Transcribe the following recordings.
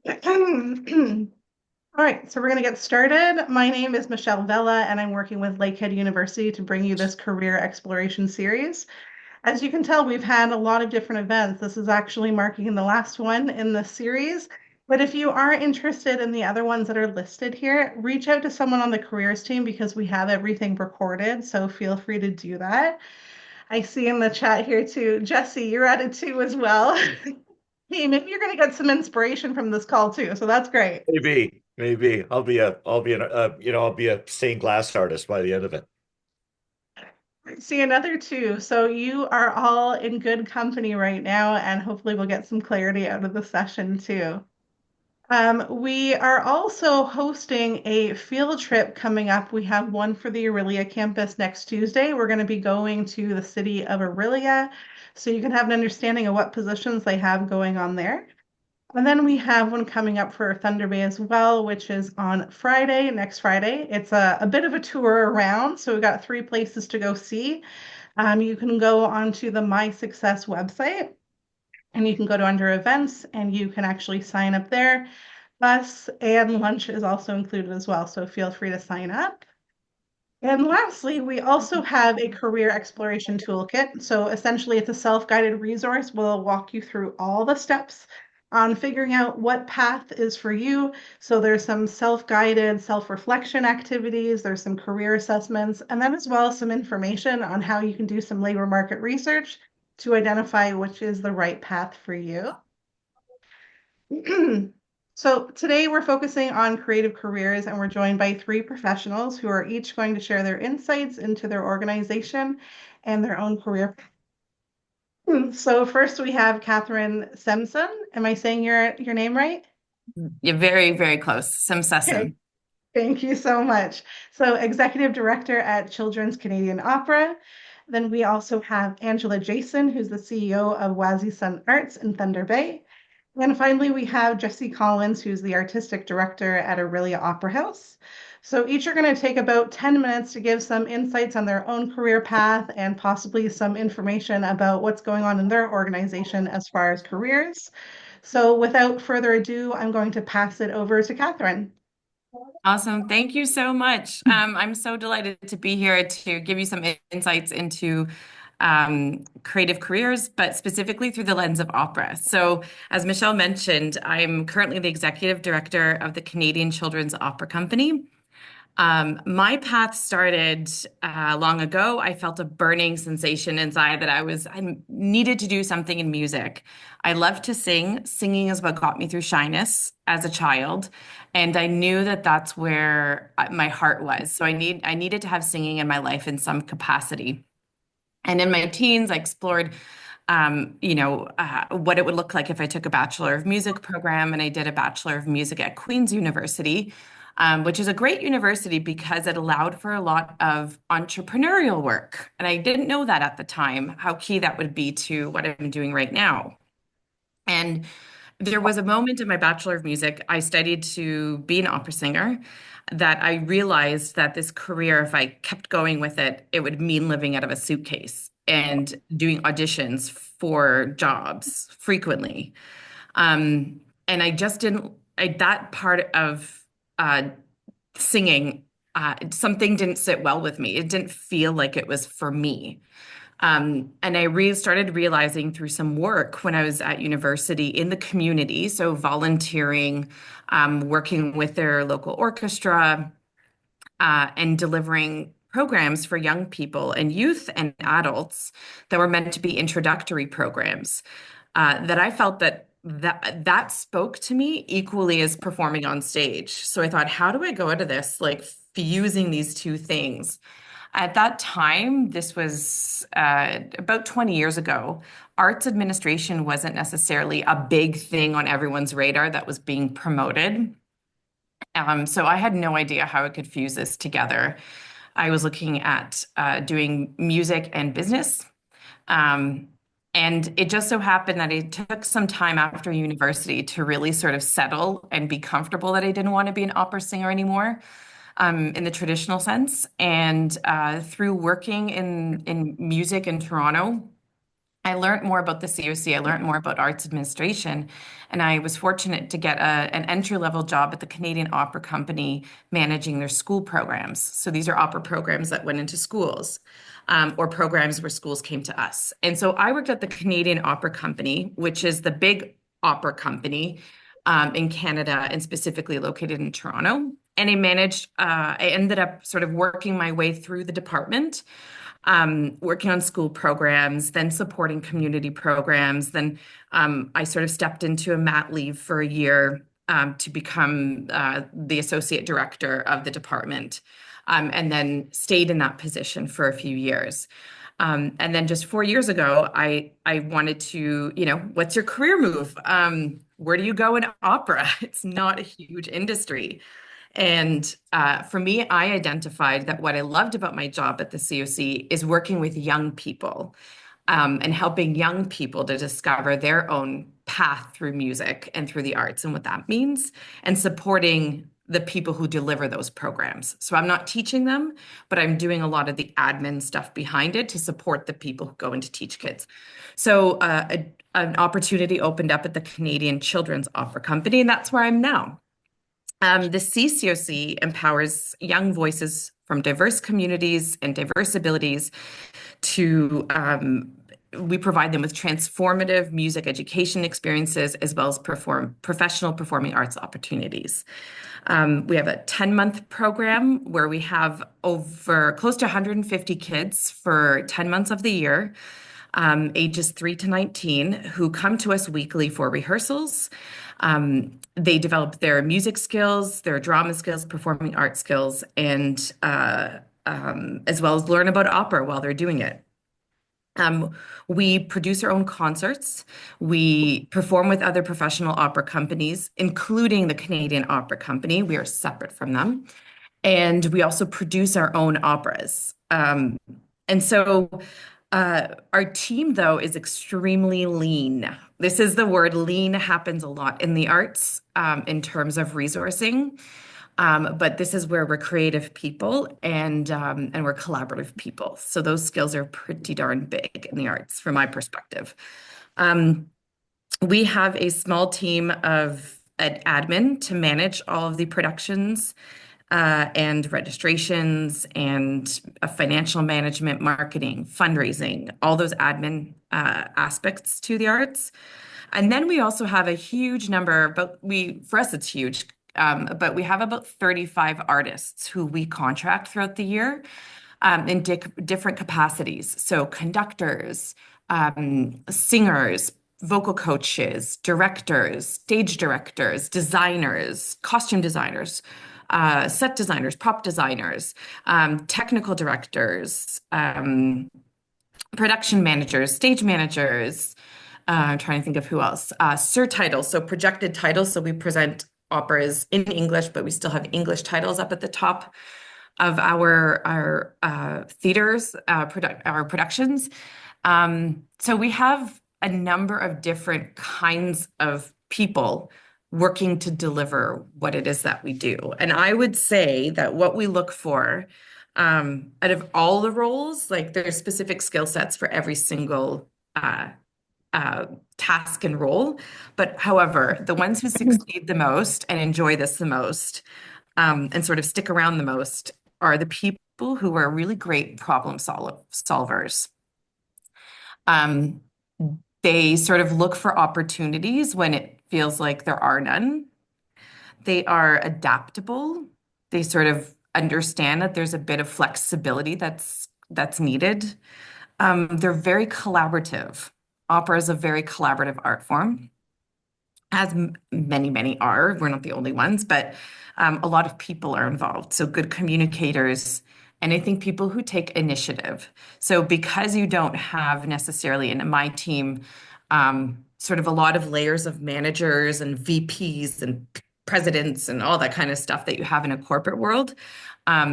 All right, so we're going to get started. My name is Michelle Vella, and I'm working with Lakehead University to bring you this career exploration series. As you can tell, we've had a lot of different events. This is actually marking the last one in the series. But if you are interested in the other ones that are listed here, reach out to someone on the careers team because we have everything recorded. So feel free to do that. I see in the chat here too, Jesse, you're at it too as well. Hey, maybe you're going to get some inspiration from this call too. So that's great. Maybe I'll be a stained glass artist by the end of it. See another two. So you are all in good company right now, and hopefully we'll get some clarity out of the session too. We are also hosting a field trip coming up. We have one for the Aurelia campus next Tuesday. We're going to be going to the city of Aurelia, so you can have an understanding of what positions they have going on there. And then we have one coming up for Thunder Bay as well, which is on Friday, next Friday. It's a bit of a tour around, so we've got three places to go see. You can go onto the My Success website and you can go to under events and you can actually sign up there. Bus and lunch is also included as well, so feel free to sign up. And lastly, we also have a career exploration toolkit. So essentially, it's a self-guided resource. We'll walk you through all the steps on figuring out what path is for you. So there's some self-guided self-reflection activities, there's some career assessments, and then as well some information on how you can do some labor market research to identify which is the right path for you. So today we're focusing on creative careers and we're joined by three professionals who are each going to share their insights into their organization and their own career. So first we have Catherine Semson. Am I saying your name right? You're very, very close. Sim Okay, Sesson. thank you so much. So Executive Director at Children's Canadian Opera. Then we also have Angela Jason, who's the CEO of Wazi Sun Arts in Thunder Bay. And finally, we have Jesse Collins, who's the artistic director at Aurelia Opera House. So each are going to take about 10 minutes to give some insights on their own career path and possibly some information about what's going on in their organization as far as careers. So without further ado, I'm going to pass it over to Catherine. Awesome. Thank you so much. I'm so delighted to be here to give you some insights into creative careers, but specifically through the lens of opera. So, as Michelle mentioned, I'm currently the executive director of the Canadian Children's Opera Company. My path started long ago. I felt a burning sensation inside that I needed to do something in music. I love to sing. Singing is what got me through shyness as a child, and I knew that that's where my heart was. So I needed to have singing in my life in some capacity. And in my teens, I explored what it would look like if I took a Bachelor of Music program, and I did a Bachelor of Music at Queen's University, which is a great university because it allowed for a lot of entrepreneurial work. And I didn't know that at the time, how key that would be to what I'm doing right now. And there was a moment in my Bachelor of Music, I studied to be an opera singer, that I realized that this career, if I kept going with it, it would mean living out of a suitcase and doing auditions for jobs frequently. And I just didn't, that part of uh, singing, something didn't sit well with me. It didn't feel like it was for me. And I started realizing through some work when I was at university in the community, so volunteering, working with their local orchestra, and delivering programs for young people and youth and adults that were meant to be introductory programs, that I felt that spoke to me equally as performing on stage. So I thought, how do I go out of this, like fusing these two things? At that time, this was about 20 years ago, arts administration wasn't necessarily a big thing on everyone's radar that was being promoted. So I had no idea how I could fuse this together. I was looking at doing music and business. Um, and it just so happened that it took some time after university to really sort of settle and be comfortable that I didn't want to be an opera singer anymore, in the traditional sense. And through working in music in Toronto, I learned more about the COC. I learned more about arts administration, and I was fortunate to get an entry-level job at the Canadian Opera Company managing their school programs. So these are opera programs that went into schools, or programs where schools came to us. And so I worked at the Canadian Opera Company, which is the big opera company in Canada and specifically located in Toronto. And I ended up sort of working my way through the department, working on school programs, then supporting community programs. Then I sort of stepped into a mat leave for a year to become the associate director of the department, and then stayed in that position for a few years. And then just 4 years ago, I wanted to, what's your career move? Where do you go in opera? It's not a huge industry. And for me, I identified that what I loved about my job at the COC is working with young people, and helping young people to discover their own path through music and through the arts and what that means, and supporting the people who deliver those programs. So I'm not teaching them, but I'm doing a lot of the admin stuff behind it to support the people who go in to teach kids. So an opportunity opened up at the Canadian Children's Opera Company, and that's where I'm now. The CCOC empowers young voices from diverse communities and diverse abilities to, we provide them with transformative music education experiences as well as professional performing arts opportunities. We have a 10-month program where we have over close to 150 kids for 10 months of the year, ages 3 to 19, who come to us weekly for rehearsals. They develop their music skills, their drama skills, performing arts skills, and as well as learn about opera while they're doing it. We produce our own concerts. We perform with other professional opera companies, including the Canadian Opera Company. We are separate from them. And we also produce our own operas. And so our team, though, is extremely lean. This is the word lean happens a lot in the arts in terms of resourcing. But this is where we're creative people and we're collaborative people. So those skills are pretty darn big in the arts from my perspective. We have a small team of an admin to manage all of the productions and registrations and financial management, marketing, fundraising, all those admin aspects to the arts. And then we also have a huge number, but for us, it's huge. But we have about 35 artists who we contract throughout the year in different capacities. So conductors, singers, vocal coaches, directors, stage directors, designers, costume designers, set designers, prop designers, technical directors, production managers, stage managers. I'm trying to think of who else. Sir titles, so projected titles. So we present operas in English, but we still have English titles up at the top of our theaters, our productions. So we have a number of different kinds of people working to deliver what it is that we do. And I would say that what we look for out of all the roles, like there's specific skill sets for every single task and role. But however, the ones who succeed the most and enjoy this the most, and sort of stick around the most, are the people who are really great problem solvers. They sort of look for opportunities when it feels like there are none. They are adaptable. They sort of understand that there's a bit of flexibility that's needed. They're very collaborative. Opera is a very collaborative art form, as many, many are. We're not the only ones, but a lot of people are involved. So good communicators, and I think people who take initiative. So because you don't have necessarily in my team sort of a lot of layers of managers and VPs and presidents and all that kind of stuff that you have in a corporate world,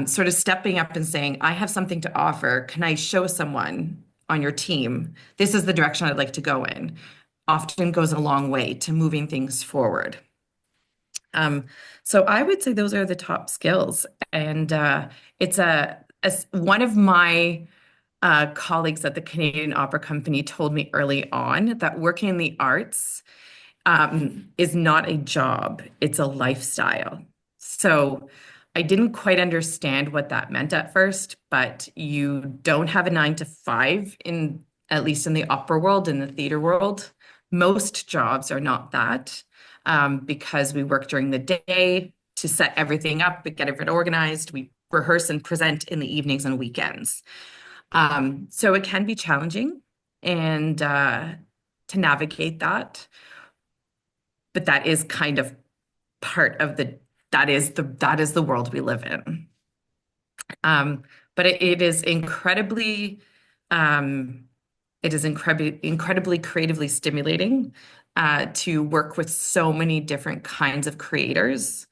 sort of stepping up and saying, I have something to offer. Can I show someone on your team, this is the direction I'd like to go in, often goes a long way to moving things forward. So I would say those are the top skills. And it's one of my colleagues at the Canadian Opera Company told me early on that working in the arts is not a job, it's a lifestyle. So I didn't quite understand what that meant at first, but you don't have a 9 to 5 in, at least in the opera world, in the theater world. Most jobs are not that, because we work during the day to set everything up, get everything organized. We rehearse and present in the evenings and weekends. So it can be challenging and to navigate that, but that is kind of part of that is the world we live in. But it is um, incredibly creatively stimulating to work with so many different kinds of creators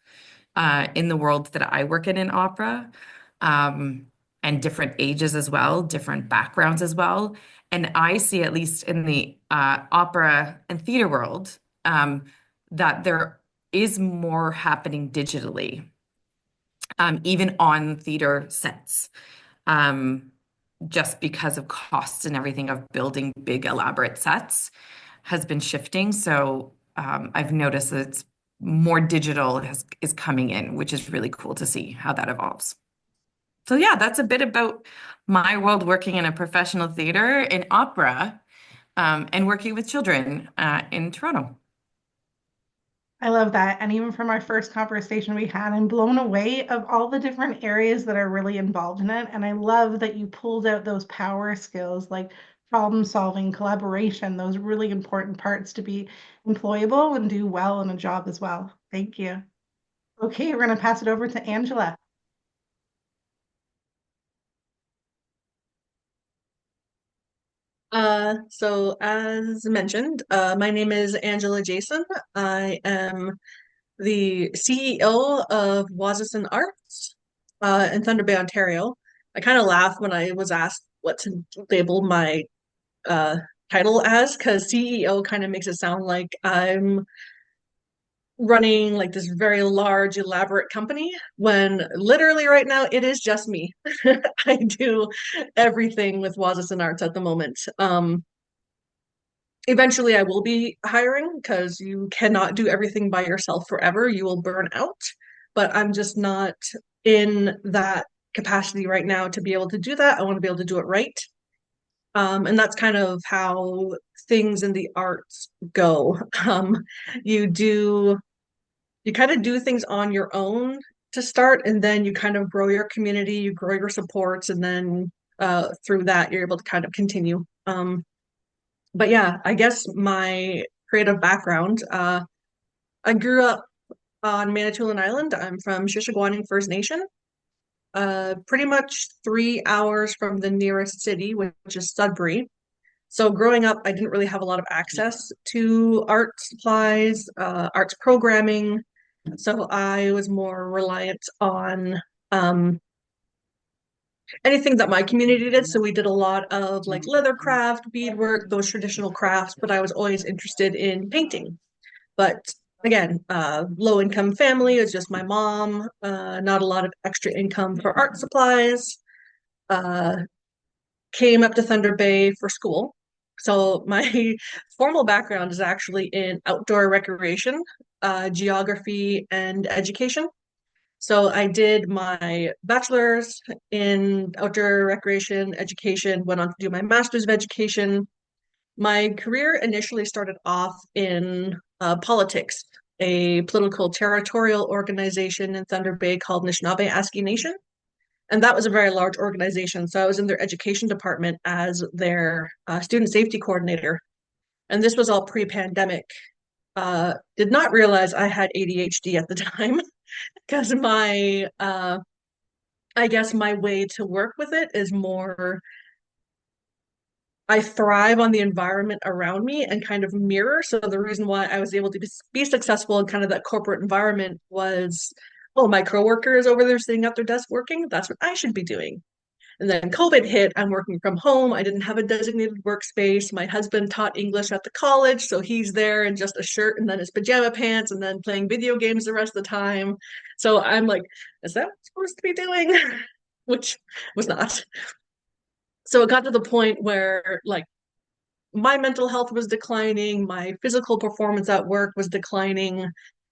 in the world that I work in opera, um, and different ages as well, different backgrounds as well. And I see, at least in the opera and theater world, that there is more happening digitally, even on theater sets, um, just because of costs and everything of building big, elaborate sets has been shifting. So I've noticed that it's more digital is coming in, which is really cool to see how that evolves. So yeah, that's a bit about my world working in a professional theater in opera, and working with children in Toronto. I love that. And even from our first conversation we had, I'm blown away of all the different areas that are really involved in it. And I love that you pulled out those power skills like problem solving, collaboration, those really important parts to be employable and do well in a job as well. Thank you. Okay, we're going to pass it over to Angela. So as mentioned, my name is Angela Jason. I am the CEO of Wazason Arts, in Thunder Bay, Ontario. I kind of laughed when I was asked what to label my uh, title as, because CEO kind of makes it sound like I'm running like this very large, elaborate company, when literally right now it is just me. I do everything with Wazason Arts at the moment. Eventually I will be hiring, because you cannot do everything by yourself forever. You will burn out. But I'm just not in that capacity right now to be able to do that. I want to be able to do it right. And that's kind of how things in the arts go. You do, you kind of do things on your own to start, and then you kind of grow your community, you grow your supports, and then through that, you're able to kind of continue. But yeah, I guess my creative background, I grew up on Manitoulin Island. I'm from Shishagwaning First Nation, pretty much 3 hours from the nearest city, which is Sudbury. So growing up, I didn't really have a lot of access to art supplies, arts programming. So I was more reliant on anything that my community did. So we did a lot of like leather craft, beadwork, those traditional crafts, but I was always interested in painting. But again, low income family, is just my mom, not a lot of extra income for art supplies. Uh, Came up to Thunder Bay for school. So my formal background is actually in outdoor recreation, geography, and education. So I did my bachelor's in outdoor recreation education, went on to do my master's of education. My career initially started off in politics, a political territorial organization in Thunder Bay called Anishinaabe Aski Nation. And that was a very large organization. So I was in their education department as their student safety coordinator. And this was all pre-pandemic. Did not realize I had ADHD at the time, because I guess my way to work with it is more, I thrive on the environment around me and kind of mirror. So the reason why I was able to be successful in kind of that corporate environment was, oh, my coworker is over there sitting at their desk working. That's what I should be doing. And then COVID hit. I'm working from home. I didn't have a designated workspace. My husband taught English at the college, so he's there in just a shirt and then his pajama pants and then playing video games the rest of the time. So I'm like, is that what I'm supposed to be doing? Which was not. So it got to the point where like my mental health was declining, my physical performance at work was declining.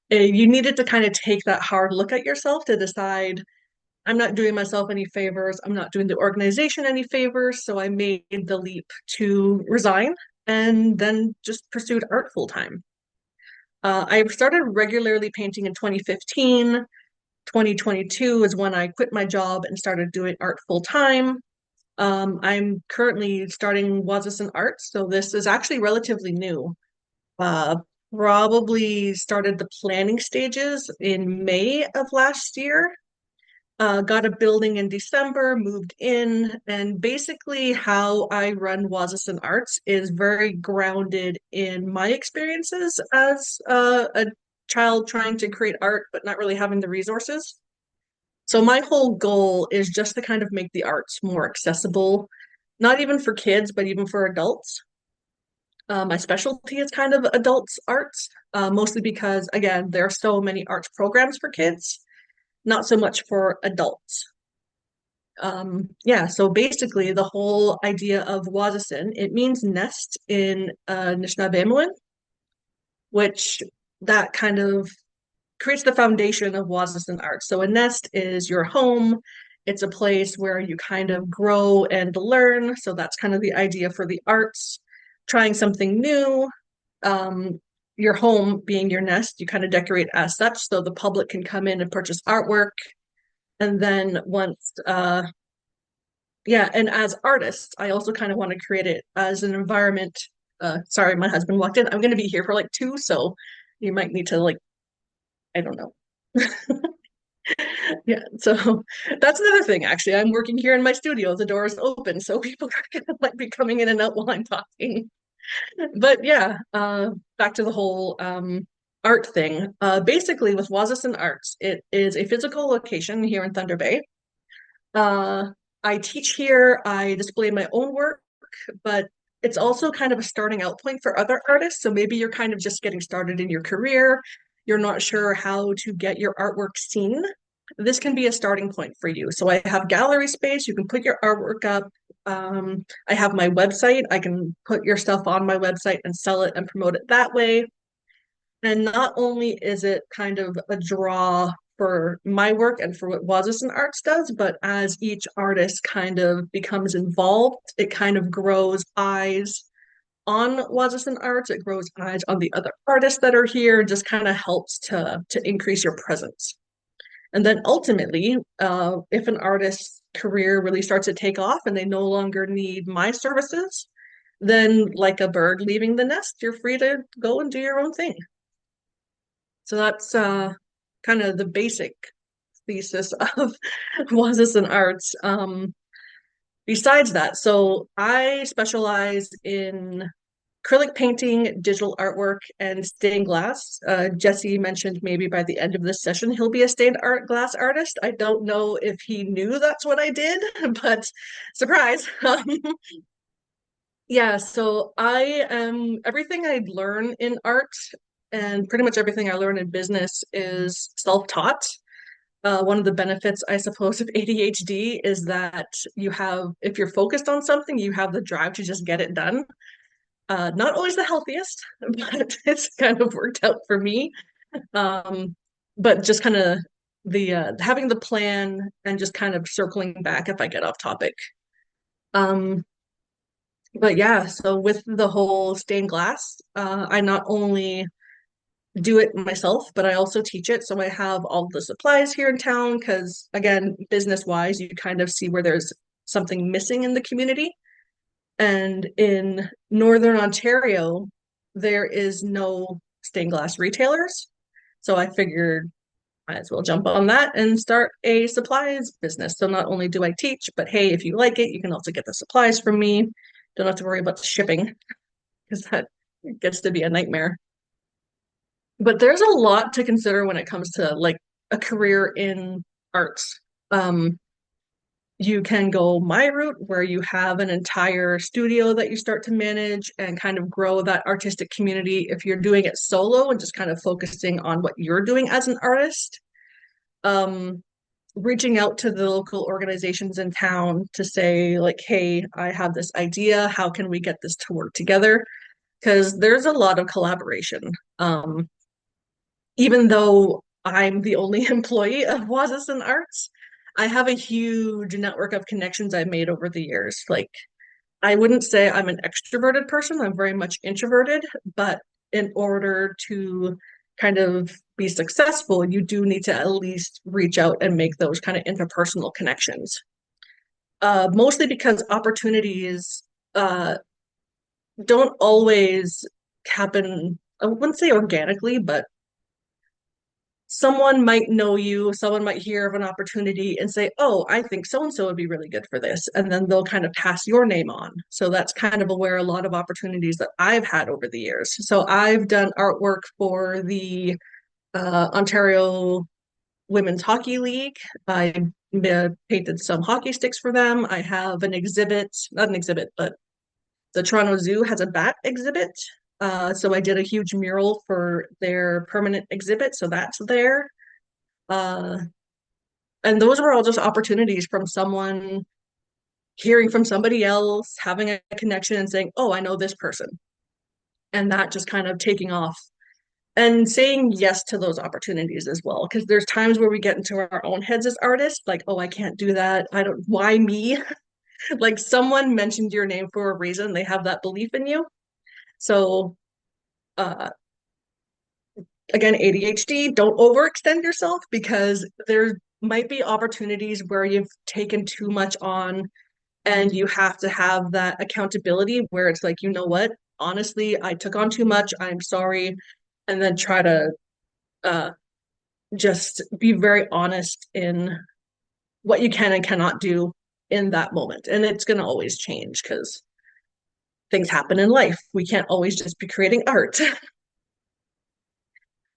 You needed to kind of take that hard look at yourself to decide, I'm not doing myself any favors, I'm not doing the organization any favors. So I made the leap to resign and then just pursued art full time. I started regularly painting in 2015. 2022 is when I quit my job and started doing art full time. I'm currently starting Wazason Art, so this is actually relatively new. Uh, Probably started the planning stages in May of last year. Got a building in December, moved in, and basically how I run Wazason Arts is very grounded in my experiences as a child trying to create art but not really having the resources. So my whole goal is just to kind of make the arts more accessible, not even for kids, but even for adults. My specialty is kind of adults arts, mostly because, again, there are so many arts programs for kids, not so much for adults. Yeah, so basically the whole idea of Wazasin, it means nest in Anishinaabe, which that kind of creates the foundation of Wazasin art. So a nest is your home. It's a place where you kind of grow and learn. So that's kind of the idea for the arts. Trying something new. Your home being your nest, you kind of decorate as such so the public can come in and purchase artwork. And then once yeah, and as artists, I also kind of want to create it as an environment. Sorry, my husband walked in. I'm going to be here for like two, so you might need to like, I don't know. Yeah, so that's another thing actually. I'm working here in my studio. The door is open, so people are gonna like be coming in and out while I'm talking. But yeah, back to the whole art thing. Basically with Wazason Arts, it is a physical location here in Thunder Bay. Uh, I teach here, I display my own work, but it's also kind of a starting out point for other artists. So maybe you're kind of just getting started in your career. You're not sure how to get your artwork seen. This can be a starting point for you. So I have gallery space. You can put your artwork up. I have my website. I can put your stuff on my website and sell it and promote it that way. And not only is it kind of a draw for my work and for what Wazason Arts does, but as each artist kind of becomes involved, it kind of grows eyes on Wazason Arts, it grows eyes on the other artists that are here, just kind of helps to increase your presence. And then ultimately, if an artist's career really starts to take off and they no longer need my services, then like a bird leaving the nest, you're free to go and do your own thing. So that's kind of the basic thesis of Wazason Arts. Besides that, so I specialize in acrylic painting, digital artwork, and stained glass. Jesse mentioned maybe by the end of this session, he'll be a stained art glass artist. I don't know if he knew that's what I did, but surprise. Yeah, so I am everything I learn in art and pretty much everything I learn in business is self-taught. One of the benefits, I suppose, of ADHD is that you have, if you're focused on something, you have the drive to just get it done. Not always the healthiest, but it's kind of worked out for me. Um, but just kind of the having the plan and just kind of circling back if I get off topic. Um, but yeah, so with the whole stained glass, I not only do it myself, but I also teach it. So I have all the supplies here in town because, again, business wise, you kind of see where there's something missing in the community. And in Northern Ontario, there is no stained glass retailers. So I figured might as well jump on that and start a supplies business. So not only do I teach, but hey, if you like it, you can also get the supplies from me. Don't have to worry about the shipping because that gets to be a nightmare. But there's a lot to consider when it comes to like a career in arts. Um, you can go my route where you have an entire studio that you start to manage and kind of grow that artistic community if you're doing it solo and just kind of focusing on what you're doing as an artist. Um, reaching out to the local organizations in town to say, like, hey, I have this idea. How can we get this to work together? Because there's a lot of collaboration. Um, Even though I'm the only employee of Wazason Arts, I have a huge network of connections I've made over the years. Like, I wouldn't say I'm an extroverted person. I'm very much introverted, but in order to kind of be successful, you do need to at least reach out and make those kind of interpersonal connections. Mostly because opportunities uh, don't always happen, I wouldn't say organically, but someone might know you, someone might hear of an opportunity and say, oh, I think so and so would be really good for this. And then they'll kind of pass your name on. So that's kind of where a lot of opportunities that I've had over the years. So I've done artwork for the Ontario Women's Hockey League. I painted some hockey sticks for them. I have an exhibit, not an exhibit, but the Toronto Zoo has a bat exhibit. So I did a huge mural for their permanent exhibit. So that's there. Uh, and those were all just opportunities from someone hearing from somebody else, having a connection and saying, oh, I know this person. And that just kind of taking off and saying yes to those opportunities as well. Because there's times where we get into our own heads as artists, like, oh, I can't do that. I don't, why me? Like someone mentioned your name for a reason. They have that belief in you. So, uh, again, ADHD, don't overextend yourself because there might be opportunities where you've taken too much on and you have to have that accountability where it's like, you know what? Honestly, I took on too much. I'm sorry. And then try to uh, just be very honest in what you can and cannot do in that moment. And it's going to always change because things happen in life. We can't always just be creating art.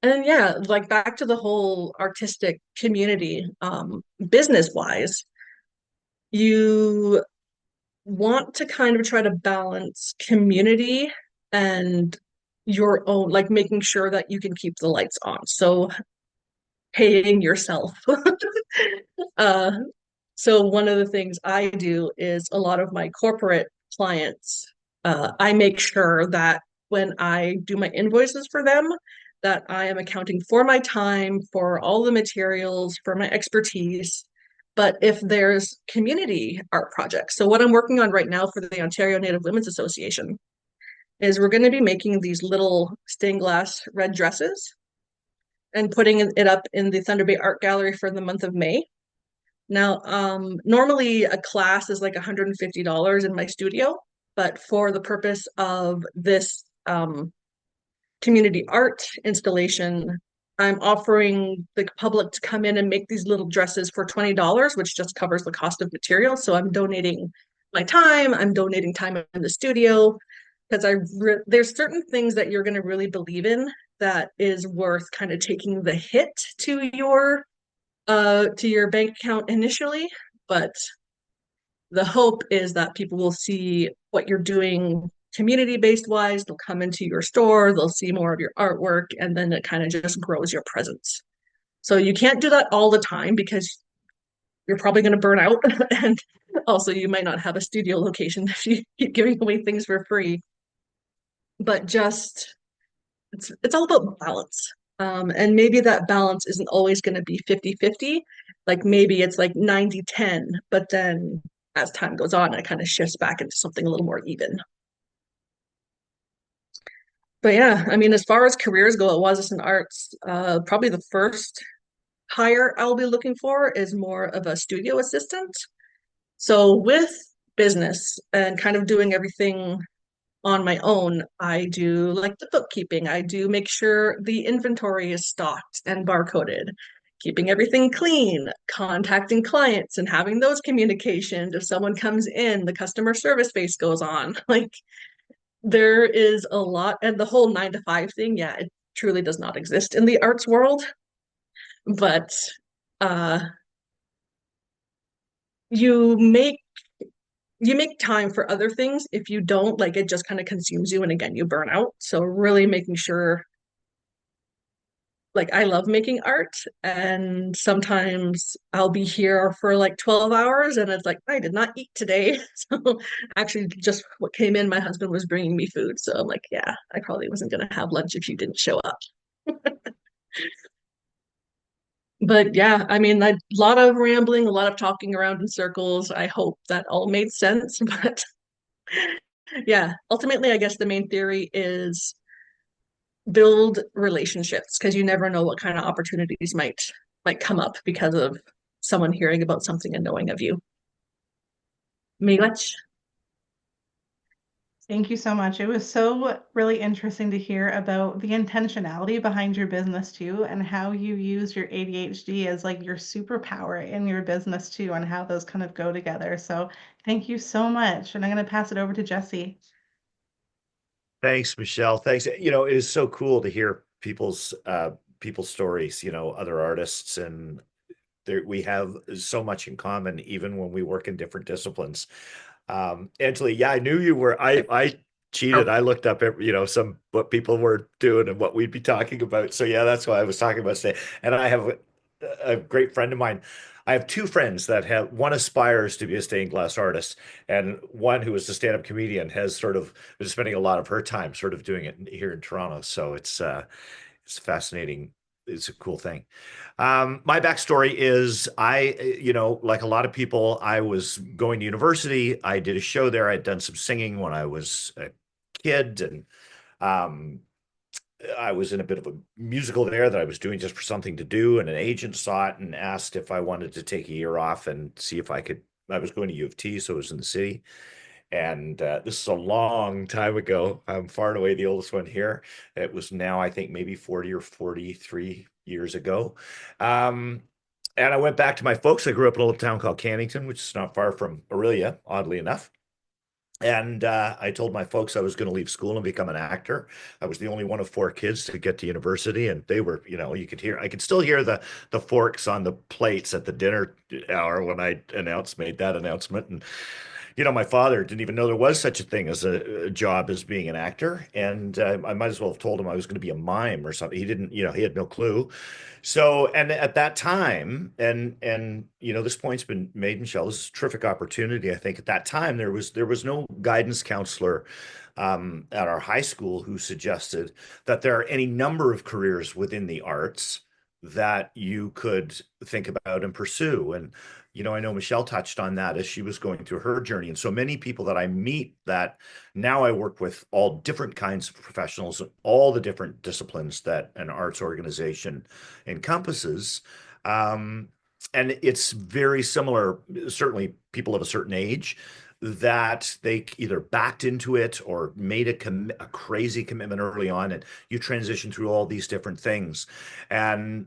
And yeah, like back to the whole artistic community, business wise, you want to kind of try to balance community and your own, like making sure that you can keep the lights on. So paying yourself. uh, so one of the things I do is a lot of my corporate clients, I make sure that when I do my invoices for them, that I am accounting for my time, for all the materials, for my expertise. But if there's community art projects, so what I'm working on right now for the Ontario Native Women's Association is we're going to be making these little stained glass red dresses and putting it up in the Thunder Bay Art Gallery for the month of May. Now, normally a class is like $150 in my studio, but for the purpose of this community art installation, I'm offering the public to come in and make these little dresses for $20, which just covers the cost of materials. So I'm donating my time, I'm donating time in the studio because there's certain things that you're going to really believe in that is worth kind of taking the hit to your bank account initially, but the hope is that people will see what you're doing community based wise. They'll come into your store, they'll see more of your artwork, and then it kind of just grows your presence. So you can't do that all the time because you're probably going to burn out. And also, you might not have a studio location if you keep giving away things for free. But just it's all about balance. And maybe that balance isn't always going to be 50-50. Like maybe it's like 90-10, but then as time goes on, it kind of shifts back into something a little more even. But yeah, I mean, as far as careers go, it was in arts. Probably the first hire I'll be looking for is more of a studio assistant. So with business and kind of doing everything on my own, I do like the bookkeeping. I do make sure the inventory is stocked and barcoded, keeping everything clean, contacting clients and having those communications. If someone comes in, the customer service face goes on. Like there is a lot, and the whole 9 to 5 thing, yeah, it truly does not exist in the arts world. But uh you make you make time for other things. If you don't, like it just kind of consumes you and again you burn out. So really making sure like I love making art, and sometimes I'll be here for like 12 hours and it's like I did not eat today. So actually just what came in, my husband was bringing me food. So I'm like, yeah, I probably wasn't going to have lunch if you didn't show up. But yeah, I mean, a lot of rambling, a lot of talking around in circles. I hope that all made sense. But yeah, ultimately, I guess the main theory is build relationships because you never know what kind of opportunities might come up because of someone hearing about something and knowing of you. Miigwech. Thank you so much. It was so really interesting to hear about the intentionality behind your business too, and how you use your ADHD as like your superpower in your business too, and how those kind of go together. So thank you so much. And I'm going to pass it over to Jesse. Thanks, Michelle. Thanks. It is so cool to hear people's stories, other artists, and we have so much in common, even when we work in different disciplines. Angela, yeah, I knew you were. I cheated. I looked up, some what people were doing and what we'd be talking about. So yeah, that's why I was talking about today. And I have a great friend of mine. I have two friends that have one aspires to be a stained glass artist, and one who is a stand-up comedian has sort of been spending a lot of her time sort of doing it here in Toronto. So it's fascinating. It's a cool thing. My backstory is like a lot of people, I was going to university. I did a show there. I'd done some singing when I was a kid, and um, I was in a bit of a musical there that I was doing just for something to do. And an agent saw it and asked if I wanted to take a year off and see if I could. I was going to U of T, so it was in the city. And this is a long time ago. I'm far and away the oldest one here. It was now, I think, maybe 40 or 43 years ago. Um, and I went back to my folks. I grew up in a little town called Cannington, which is not far from Aurelia, oddly enough. And I told my folks I was going to leave school and become an actor. I was the only one of four kids to get to university, and they were, I could still hear the forks on the plates at the dinner hour when I made that announcement. And my father didn't even know there was such a thing as a job as being an actor, and I might as well have told him I was going to be a mime or something. He didn't, he had no clue. So, and at that time, and this point's been made, Michelle. This is a terrific opportunity. I think at that time there was no guidance counselor at our high school who suggested that there are any number of careers within the arts that you could think about and pursue. And I know Michelle touched on that as she was going through her journey. And so many people that I meet that now I work with all different kinds of professionals, all the different disciplines that an arts organization encompasses. Um, and it's very similar, certainly people of a certain age that they either backed into it or made a crazy commitment early on, and you transition through all these different things. And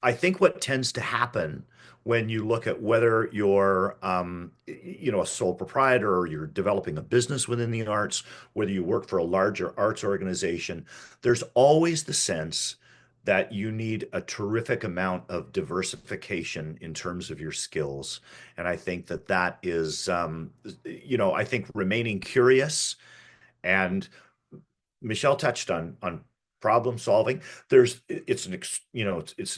I think what tends to happen when you look at whether you're a sole proprietor or you're developing a business within the arts, whether you work for a larger arts organization, there's always the sense that you need a terrific amount of diversification in terms of your skills. And I think that is, I think remaining curious, and Michelle touched on problem solving. It's an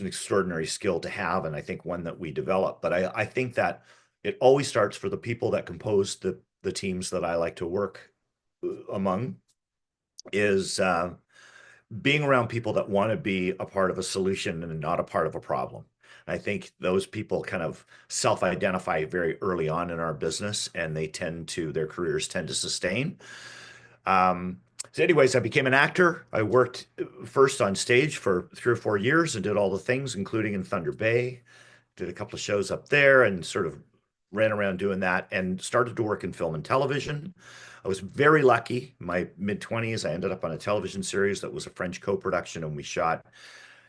extraordinary skill to have, and I think one that we develop. But I think that it always starts for the people that compose the teams that I like to work among is being around people that want to be a part of a solution and not a part of a problem. I think those people kind of self-identify very early on in our business, and their careers tend to sustain. So anyways, I became an actor. I worked first on stage for 3 or 4 years and did all the things, including in Thunder Bay. Did a couple of shows up there and sort of ran around doing that and started to work in film and television. I was very lucky. In my mid-20s, I ended up on a television series that was a French co-production, and we shot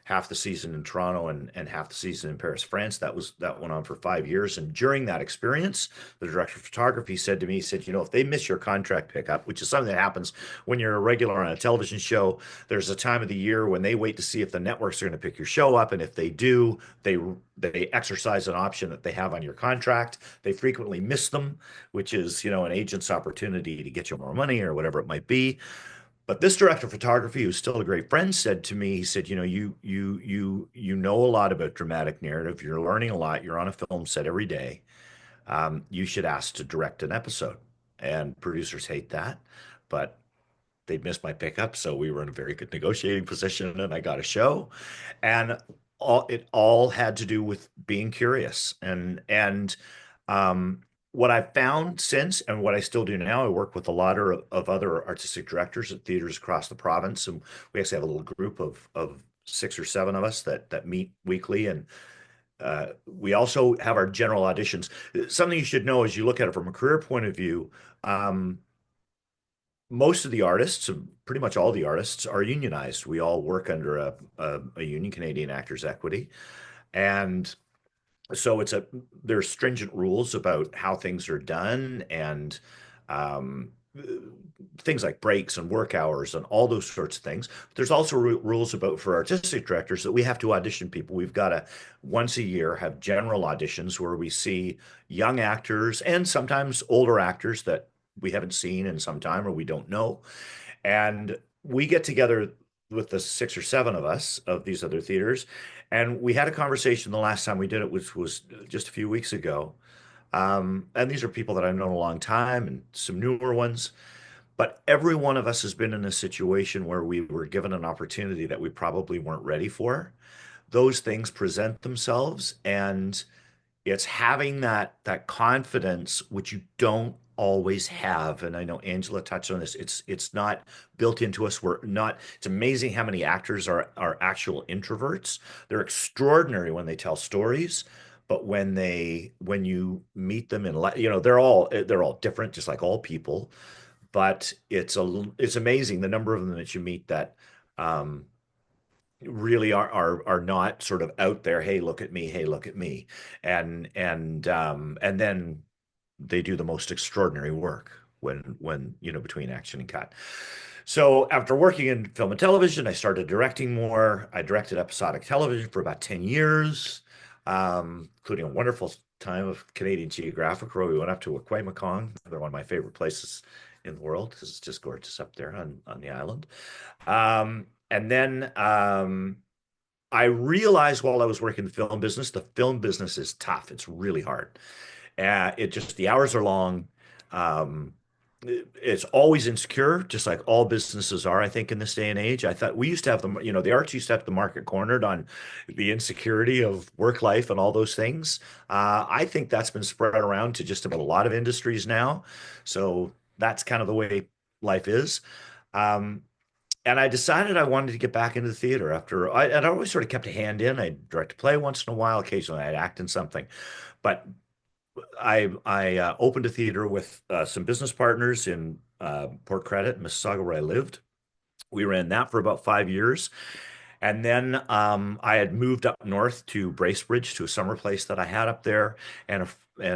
half the season in Toronto and half the season in Paris, France. That went on for 5 years. And during that experience, the director of photography said to me, he said, if they miss your contract pickup, which is something that happens when you're a regular on a television show, there's a time of the year when they wait to see if the networks are going to pick your show up. And if they do, they exercise an option that they have on your contract. They frequently miss them, which is, an agent's opportunity to get you more money or whatever it might be. But this director of photography, who's still a great friend, said to me, he said, you know, you know a lot about dramatic narrative. You're learning a lot. You're on a film set every day. You should ask to direct an episode. And producers hate that, but they'd missed my pickup, so we were in a very good negotiating position, and I got a show. And it all had to do with being curious. And what I've found since, and what I still do now, I work with a lot of other artistic directors at theaters across the province, and we actually have a little group of 6 or 7 of us that meet weekly, and we also have our general auditions. Something you should know as you look at it from a career point of view, um, most of the artists, pretty much all the artists, are unionized. We all work under a union, Canadian Actors Equity, and so there's stringent rules about how things are done, and um, things like breaks and work hours and all those sorts of things. But there's also rules about for artistic directors that we have to audition people. We've got to once a year have general auditions where we see young actors and sometimes older actors that we haven't seen in some time or we don't know. And we get together with the 6 or 7 of us of these other theaters. And we had a conversation the last time we did it, which was just a few weeks ago. And these are people that I've known a long time and some newer ones. But every one of us has been in a situation where we were given an opportunity that we probably weren't ready for. Those things present themselves, and it's having that confidence which you don't always have. And I know Angela touched on this. It's not built into us. We're not. It's amazing how many actors are actual introverts. They're extraordinary when they tell stories, but when you meet them in they're all different, just like all people. But it's amazing the number of them that you meet that um, really are not sort of out there. Hey, look at me. Hey, look at me. And then they do the most extraordinary work when between action and cut. So after working in film and television, I started directing more. I directed episodic television for about 10 years, including a wonderful time of Canadian Geographic, where we went up to Aquay-Macon. They're one of my favorite places in the world because it's just gorgeous up there on the island. And then I realized while I was working in the film business, the film business is tough. It's really hard. The hours are long. Um, it's always insecure, just like all businesses are, I think, in this day and age. I thought we used to have the arts used to have the market cornered on the insecurity of work life and all those things. I think that's been spread around to just about a lot of industries now. So that's kind of the way life is. Um, and I decided I wanted to get back into the theater I'd always sort of kept a hand in. I'd direct a play once in a while. Occasionally I'd act in something. But I opened a theater with some business partners in Port Credit, Mississauga, where I lived. We ran that for about 5 years. And then I had moved up north to Bracebridge to a summer place that I had up there. And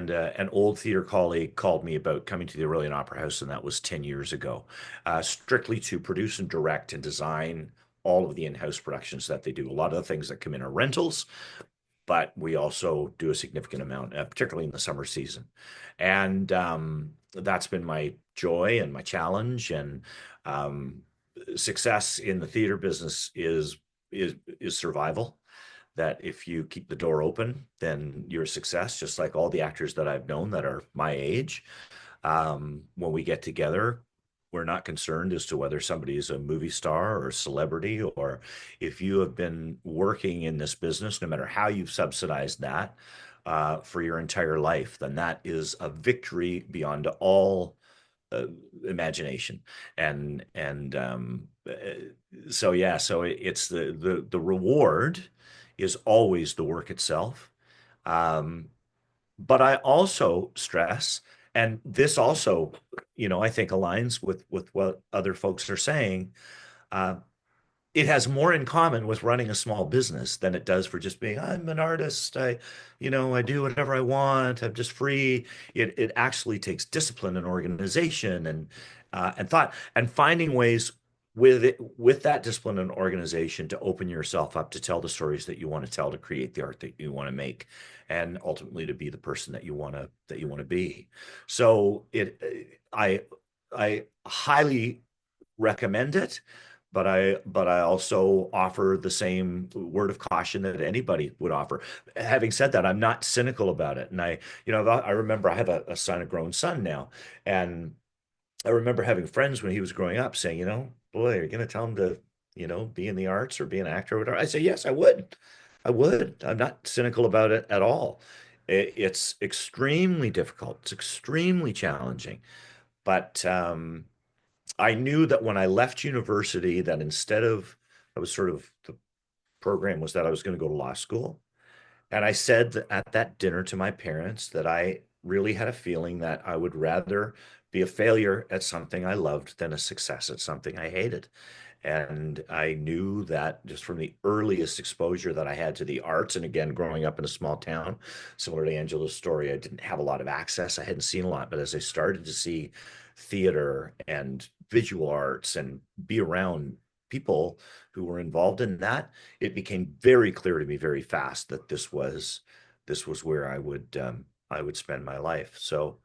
an old theater colleague called me about coming to the Aurelian Opera House, and that was 10 years ago, strictly to produce and direct and design all of the in-house productions that they do. A lot of the things that come in are rentals, but we also do a significant amount, particularly in the summer season. And that's been my joy and my challenge. And um, success in the theater business is survival. That if you keep the door open, then you're a success, just like all the actors that I've known that are my age. When we get together, we're not concerned as to whether somebody is a movie star or a celebrity, or if you have been working in this business, no matter how you've subsidized that for your entire life, then that is a victory beyond all imagination. And so it's the reward is always the work itself. Um, but I also stress, and this also, I think aligns with what other folks are saying. Uh, it has more in common with running a small business than it does for just being, I'm an artist. I do whatever I want. I'm just free. It actually takes discipline and organization and thought and finding ways with that discipline and organization to open yourself up to tell the stories that you want to tell, to create the art that you want to make, and ultimately to be the person that you want to be. So I highly recommend it, but I also offer the same word of caution that anybody would offer. Having said that, I'm not cynical about it. And I remember I have a son, a grown son now, and I remember having friends when he was growing up saying, boy, are you going to tell him to, be in the arts or be an actor or whatever? I say, yes, I would. I would. I'm not cynical about it at all. It's extremely difficult. It's extremely challenging. But I knew that when I left university, that instead of, I was sort of, the program was that I was going to go to law school. And I said that at that dinner to my parents that I really had a feeling that I would rather be a failure at something I loved than a success at something I hated. And I knew that just from the earliest exposure that I had to the arts, and again, growing up in a small town, similar to Angela's story, I didn't have a lot of access. I hadn't seen a lot, but as I started to see theater and visual arts and be around people who were involved in that, it became very clear to me very fast that this was where I would spend my life. So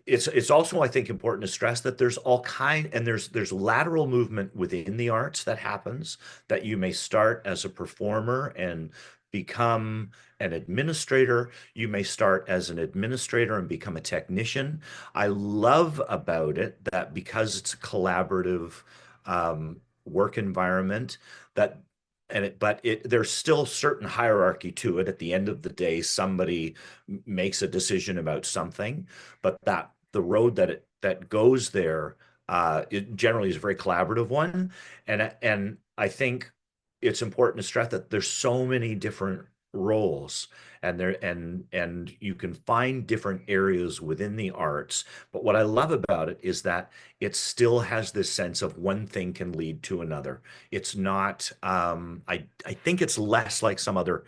it's also I think important to stress that there's all kind and there's lateral movement within the arts that happens, that you may start as a performer and become an administrator. You may start as an administrator and become a technician. I love about it that because it's a collaborative work environment, that but there's still certain hierarchy to it. At the end of the day, somebody makes a decision about something, but that the road that goes there, it generally is a very collaborative one. And I think it's important to stress that there's so many different roles, and you can find different areas within the arts. But what I love about it is that it still has this sense of one thing can lead to another. It's not, I think it's less like some other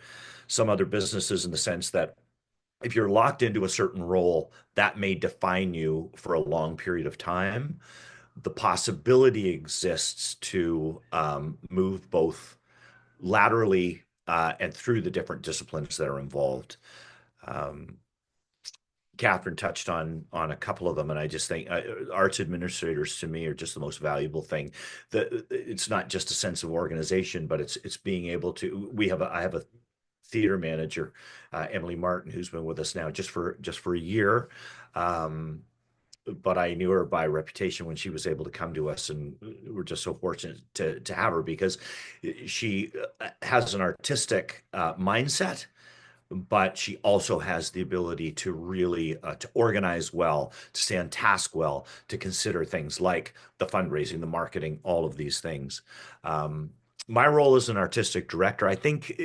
businesses in the sense that if you're locked into a certain role, that may define you for a long period of time. The possibility exists to move both laterally and through the different disciplines that are involved. Um, Catherine touched on a couple of them, and I just think arts administrators to me are just the most valuable thing. It's not just a sense of organization, but it's being able to. I have a theater manager, Emily Martin, who's been with us now just for a year. Um, but I knew her by reputation when she was able to come to us, and we're just so fortunate to have her because she has an artistic mindset, but she also has the ability to really to organize well, to stay on task well, to consider things like the fundraising, the marketing, all of these things. Um, my role as an artistic director, I think,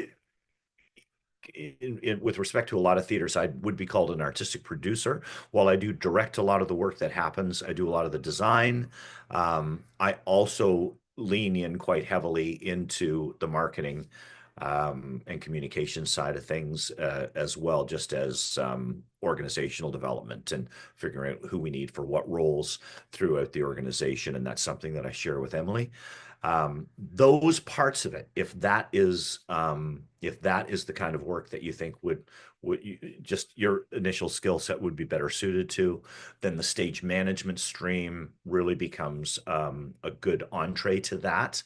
with respect to a lot of theaters, I would be called an artistic producer. While I do direct a lot of the work that happens, I do a lot of the design. I also lean in quite heavily into the marketing and communication side of things as well, just as organizational development and figuring out who we need for what roles throughout the organization. And that's something that I share with Emily. Those parts of it, if that is the kind of work that you think just your initial skill set would be better suited to, then the stage management stream really becomes a good entree to that.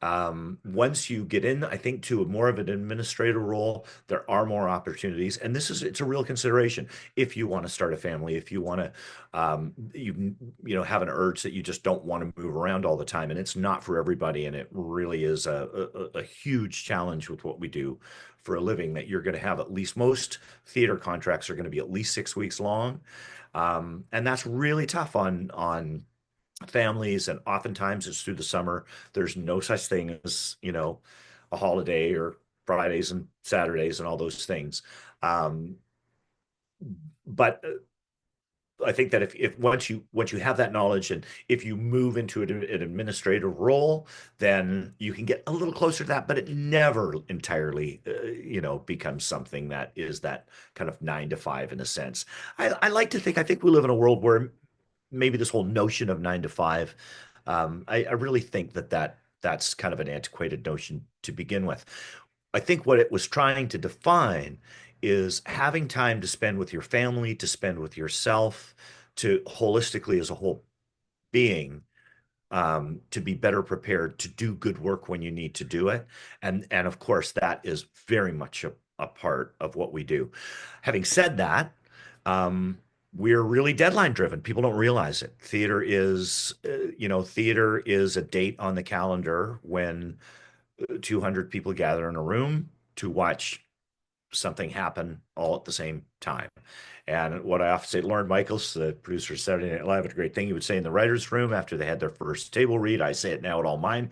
Once you get in, I think, to more of an administrative role, there are more opportunities, and it's a real consideration if you want to start a family, if you want to, have an urge that you just don't want to move around all the time, and it's not for everybody, and it really is a huge challenge with what we do for a living. That you're going to have at least most theater contracts are going to be at least 6 weeks long, and that's really tough on families, and oftentimes it's through the summer. There's no such thing as, a holiday or Fridays and Saturdays and all those things. Um, but I think that if once you have that knowledge, and if you move into an administrative role, then you can get a little closer to that, but it never entirely, becomes something that is that kind of 9 to 5 in a sense. I like to think, I think we live in a world where maybe this whole notion of 9 to 5, I really think that's kind of an antiquated notion to begin with. I think what it was trying to define is having time to spend with your family, to spend with yourself, to holistically as a whole being, to be better prepared to do good work when you need to do it. And of course, that is very much a part of what we do. Having said that, um, we're really deadline driven. People don't realize it. Theater is a date on the calendar when 200 people gather in a room to watch something happen all at the same time. And what I often say, Lauren Michaels, the producer of Saturday Night Live, had a great thing he would say in the writers' room after they had their first table read. I say it now at all mine.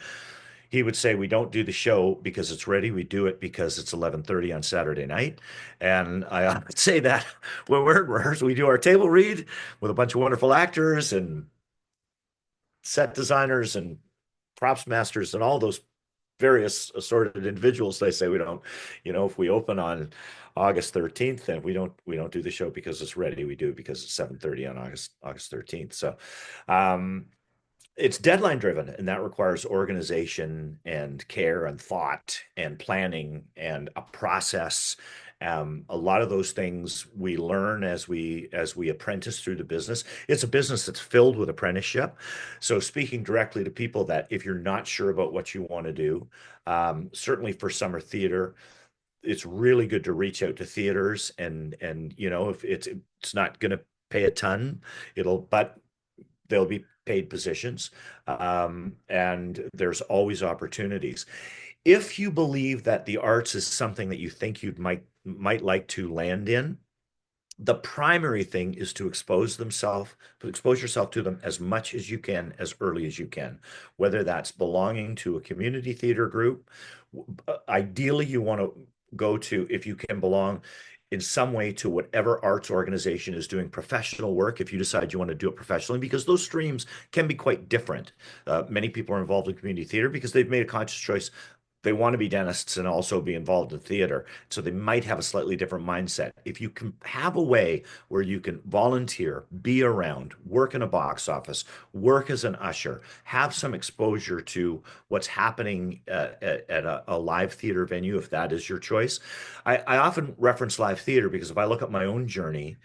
He would say, "We don't do the show because it's ready. We do it because it's 11:30 on Saturday night." And I would say that when we're in rehearsal, we do our table read with a bunch of wonderful actors and set designers and props masters and all those various assorted individuals. They say we don't, if we open on August 13th, then we don't do the show because it's ready. We do it because it's 7:30 on August 13th. So um it's deadline driven, and that requires organization and care and thought and planning and a process. A lot of those things we learn as we apprentice through the business. It's a business that's filled with apprenticeship. So speaking directly to people that if you're not sure about what you want to do, certainly for summer theater, it's really good to reach out to theaters and if it's not going to pay a ton, but they'll be paid positions, and there's always opportunities. If you believe that the arts is something that you think you might like to land in, the primary thing is to expose yourself to them as much as you can, as early as you can, whether that's belonging to a community theater group. Ideally, you want to go to, if you can belong in some way to whatever arts organization is doing professional work, if you decide you want to do it professionally, because those streams can be quite different. Many people are involved in community theater because they've made a conscious choice. They want to be dentists and also be involved in theater. So they might have a slightly different mindset. If you can have a way where you can volunteer, be around, work in a box office, work as an usher, have some exposure to what's happening at a live theater venue, if that is your choice. I often reference live theater because if I look at my own journey,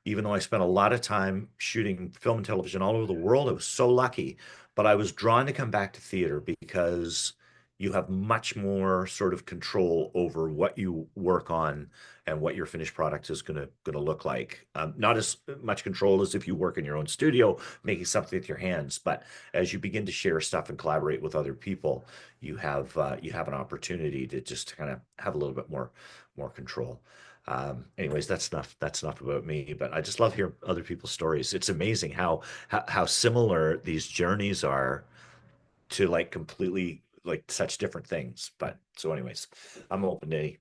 even though I spent a lot of time shooting film and television all over the world, I was so lucky. But I was drawn to come back to theater because you have much more sort of control over what you work on and what your finished product is going to look like. Not as much control as if you work in your own studio making something with your hands, but as you begin to share stuff and collaborate with other people, you have an opportunity to just kind of have a little bit more control. Anyways, that's enough about me. But I just love hearing other people's stories. It's amazing how similar these journeys are to like completely like such different things. But so, anyways, I'm open to any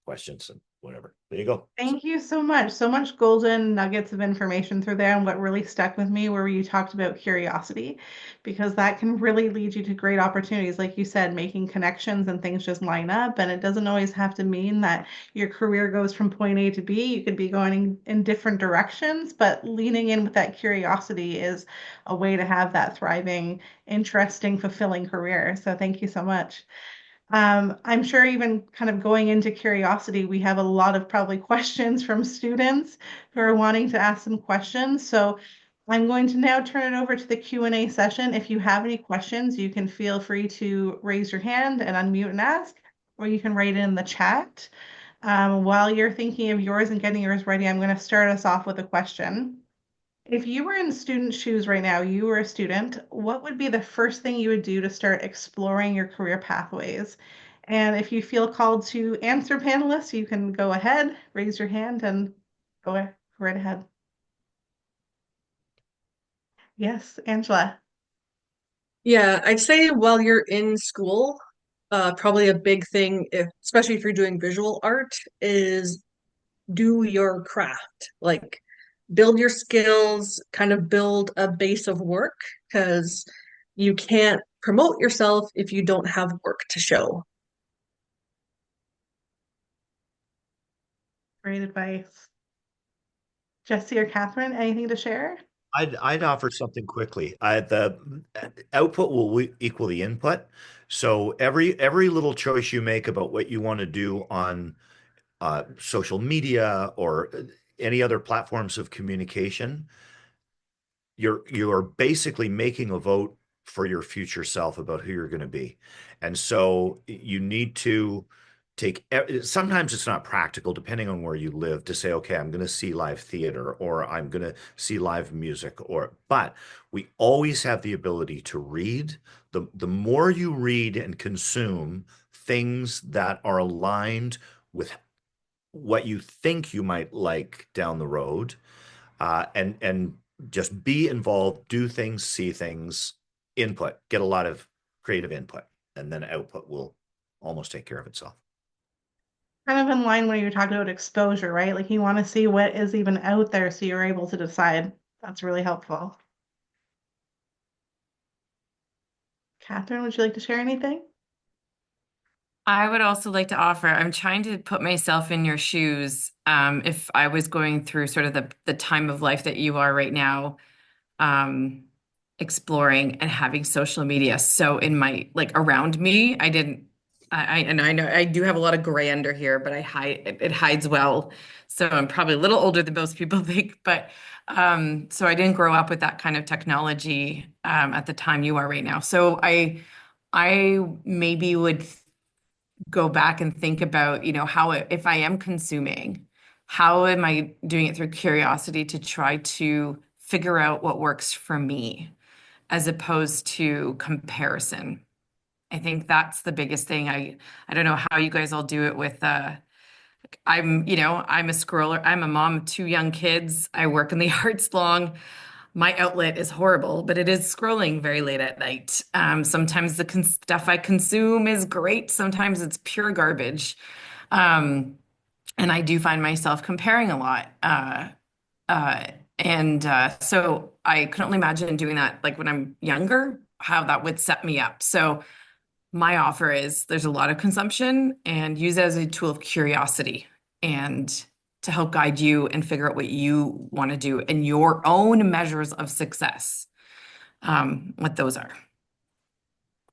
questions and whatever. There you go. Thank you so much. So much golden nuggets of information through there. And what really stuck with me where you talked about curiosity, because that can really lead you to great opportunities. Like you said, making connections and things just line up. And it doesn't always have to mean that your career goes from point A to B. You could be going in different directions, but leaning in with that curiosity is a way to have that thriving, interesting, fulfilling career. So thank you so much. I'm sure even kind of going into curiosity, we have a lot of probably questions from students who are wanting to ask some questions. So I'm going to now turn it over to the Q&A session. If you have any questions, you can feel free to raise your hand and unmute and ask, or you can write it in the chat. While you're thinking of yours and getting yours ready, I'm going to start us off with a question. If you were in student shoes right now, you were a student, what would be the first thing you would do to start exploring your career pathways? And if you feel called to answer, panelists, you can go ahead, raise your hand, and go right ahead. Yes, Angela. Yeah, I'd say while you're in school, probably a big thing, especially if you're doing visual art, is do your craft. Like build your skills, kind of build a base of work, because you can't promote yourself if you don't have work to show. Great advice. Jesse or Catherine, anything to share? I'd offer something quickly. The output will equal the input. So every little choice you make about what you want to do on social media or any other platforms of communication, you're basically making a vote for your future self about who you're going to be. And so you need to take, sometimes it's not practical depending on where you live to say, okay, I'm going to see live theater or I'm going to see live music but we always have the ability to read. The more you read and consume things that are aligned with what you think you might like down the road, and just be involved, do things, see things, input, get a lot of creative input, and then output will almost take care of itself. Kind of in line when you're talking about exposure, right? Like you want to see what is even out there so you're able to decide. That's really helpful. Catherine, would you like to share anything? I would also like to offer, I'm trying to put myself in your shoes. If I was going through sort of the time of life that you are right now, um, exploring and having social media. So in my, like around me, I didn't, and I know I do have a lot of gray under here, but it hides well. So I'm probably a little older than most people think, but so I didn't grow up with that kind of technology at the time you are right now. So I maybe would go back and think about, how if I am consuming, how am I doing it through curiosity to try to figure out what works for me as opposed to comparison. I think that's the biggest thing. I don't know how you guys all do it with I'm a scroller. I'm a mom of two young kids. I work in the arts long. My outlet is horrible, but it is scrolling very late at night. Sometimes the stuff I consume is great. Sometimes it's pure garbage. Um, and I do find myself comparing a lot. Uh, and so I can only imagine doing that like when I'm younger, how that would set me up. So my offer is there's a lot of consumption and use it as a tool of curiosity and to help guide you and figure out what you want to do and your own measures of success, what those are.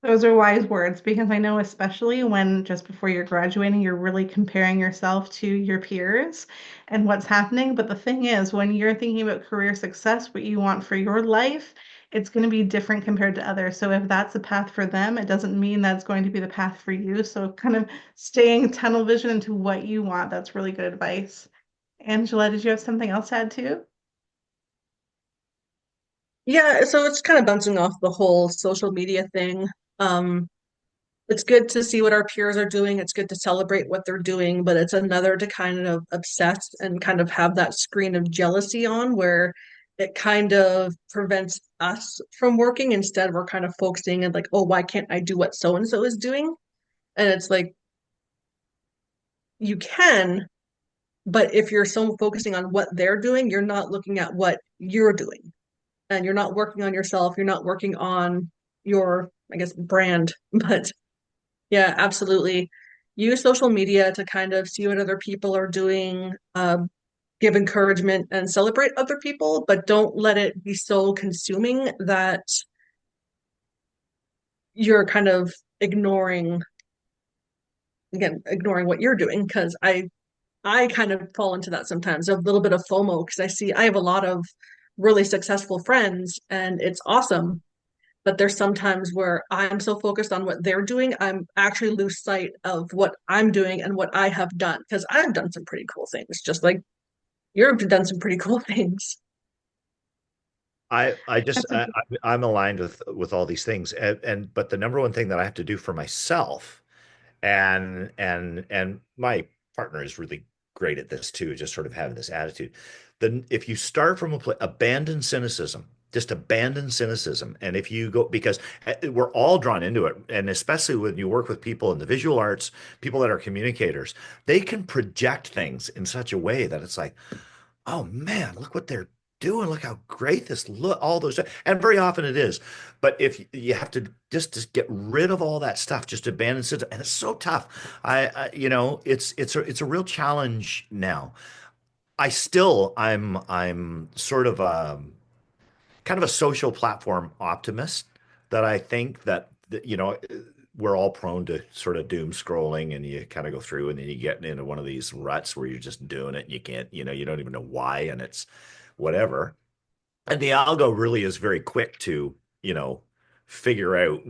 Those are wise words because I know, especially when just before you're graduating, you're really comparing yourself to your peers and what's happening. But the thing is, when you're thinking about career success, what you want for your life, it's going to be different compared to others. So if that's a path for them, it doesn't mean that's going to be the path for you. So kind of staying tunnel vision into what you want, that's really good advice. Angela, did you have something else to add too? Yeah, so it's kind of bouncing off the whole social media thing. Um, it's good to see what our peers are doing. It's good to celebrate what they're doing, but it's another to kind of obsess and kind of have that screen of jealousy on where it kind of prevents us from working. Instead, we're kind of focusing and like, oh, why can't I do what so and so is doing? And it's like you can, but if you're so focusing on what they're doing, you're not looking at what you're doing. And you're not working on yourself. You're not working on your, I guess, brand. But yeah, absolutely. Use social media to kind of see what other people are doing, give encouragement and celebrate other people, but don't let it be so consuming that you're kind of ignoring, again, ignoring what you're doing. Because I kind of fall into that sometimes, a little bit of FOMO, because I have a lot of really successful friends and it's awesome. But there's sometimes where I'm so focused on what they're doing, I'm actually lose sight of what I'm doing and what I have done because I've done some pretty cool things, just like you've done some pretty cool things. I just That's a I'm aligned with all these things, and but the number one thing that I have to do for myself, and my partner is really great at this too, just sort of having this attitude. Then if you start from a place, abandon cynicism. Just abandon cynicism. And if you go, because we're all drawn into it, and especially when you work with people in the visual arts, people that are communicators, they can project things in such a way that it's like, oh man, look what they're doing. Look how great this look, all those, and very often it is. But if you have to just get rid of all that stuff, just abandon it, and it's so tough. It's a real challenge now. I'm sort of kind of a social platform optimist that I think that we're all prone to sort of doom scrolling and you kind of go through and then you get into one of these ruts where you're just doing it and you can't, you don't even know why and it's whatever. And the algo really is very quick to, figure out,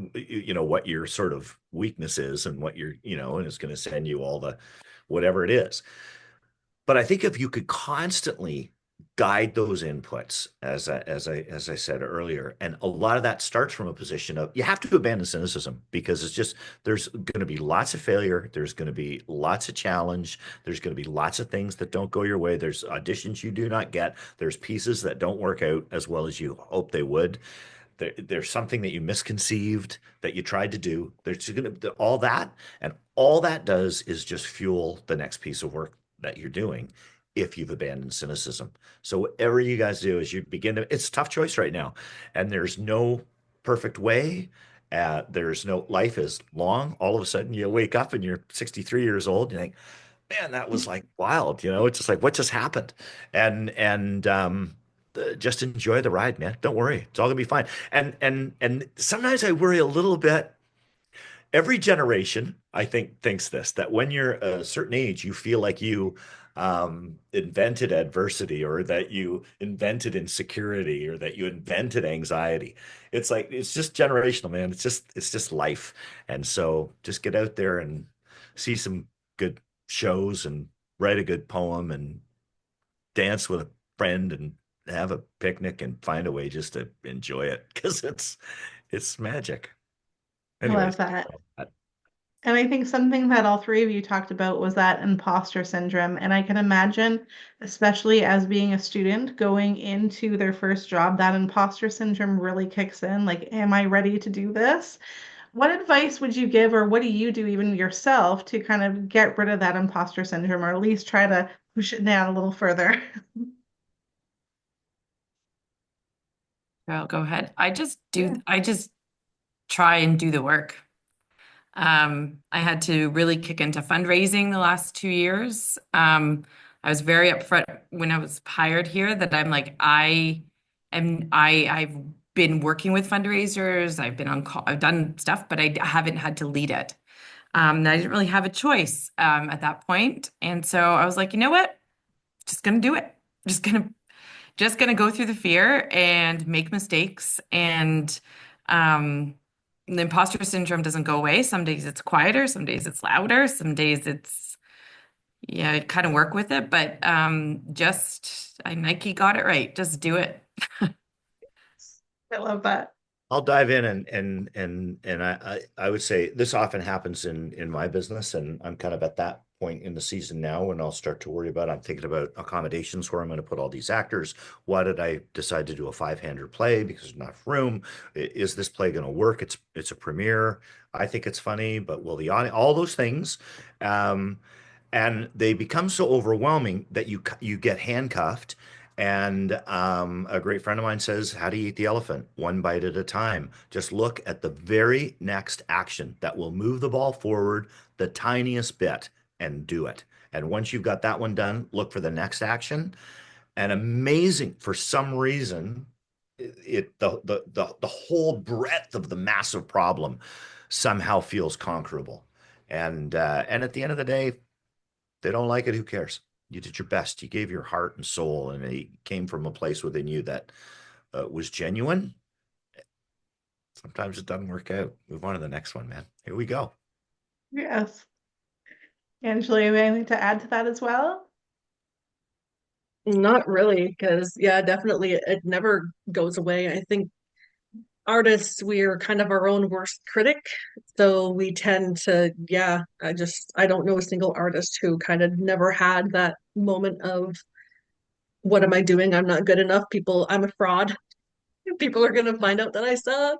what your sort of weakness is and what and it's going to send you all the whatever it is. But I think if you could constantly guide those inputs, as I said earlier, and a lot of that starts from a position of you have to abandon cynicism because it's just there's going to be lots of failure, there's going to be lots of challenge, there's going to be lots of things that don't go your way, there's auditions you do not get, there's pieces that don't work out as well as you hope they would. There's something that you misconceived that you tried to do. There's going to all that, and all that does is just fuel the next piece of work that you're doing if you've abandoned cynicism. So whatever you guys do is you begin to, it's a tough choice right now, and there's no perfect way. There's no life is long. All of a sudden you wake up and you're 63 years old. And you think, man, that was like wild. It's just like what just happened, and just enjoy the ride, man. Don't worry, it's all gonna be fine. And sometimes I worry a little bit. Every generation, I think, thinks this that when you're a certain age, you feel like you invented adversity or that you invented insecurity or that you invented anxiety. It's like it's just generational, man. It's just life. And so just get out there and see some good shows and write a good poem and dance with a friend and have a picnic and find a way just to enjoy it because it's magic. I love Anyways, that. And I think something that all three of you talked about was that imposter syndrome. And I can imagine, especially as being a student going into their first job, that imposter syndrome really kicks in. Like, am I ready to do this? What advice would you give, or what do you do even yourself to kind of get rid of that imposter syndrome, or at least try to push it down a little further? I'll go ahead. I just Yeah. do, I just try and do the work. I had to really kick into fundraising the last 2 years. I was very upfront when I was hired here that I'm like, I've been working with fundraisers. I've been on call, I've done stuff, but I haven't had to lead it. And I didn't really have a choice, at that point. And so I was like, you know what? Just gonna do it. Just gonna just going to go through the fear and make mistakes. And um, the imposter syndrome doesn't go away. Some days it's quieter, some days it's louder, some days it's, yeah, kind of work with it. But Nike got it right. Just do it. I love that. I'll dive in and I would say this often happens in my business, and I'm kind of at that point in the season now when I'll start to worry about I'm thinking about accommodations where I'm going to put all these actors. Why did I decide to do a five-hander play? Because there's not enough room. Is this play going to work? It's a premiere. I think it's funny, but will the audience? All those things, um, and they become so overwhelming that you get handcuffed. And a great friend of mine says, how do you eat the elephant? One bite at a time. Just look at the very next action that will move the ball forward the tiniest bit and do it. And once you've got that one done, look for the next action. And amazing, for some reason, the whole breadth of the massive problem somehow feels conquerable. And at the end of the day, they don't like it. Who cares? You did your best. You gave your heart and soul, and it came from a place within you that was genuine. Sometimes it doesn't work out. Move on to the next one, man. Here we go. Yes. Angela, you have anything to add to that as well? Not really, because yeah, definitely it never goes away. I think artists, we're kind of our own worst critic. So we tend to, yeah, I don't know a single artist who kind of never had that moment of, what am I doing? I'm not good enough. I'm a fraud. People are gonna find out that I suck.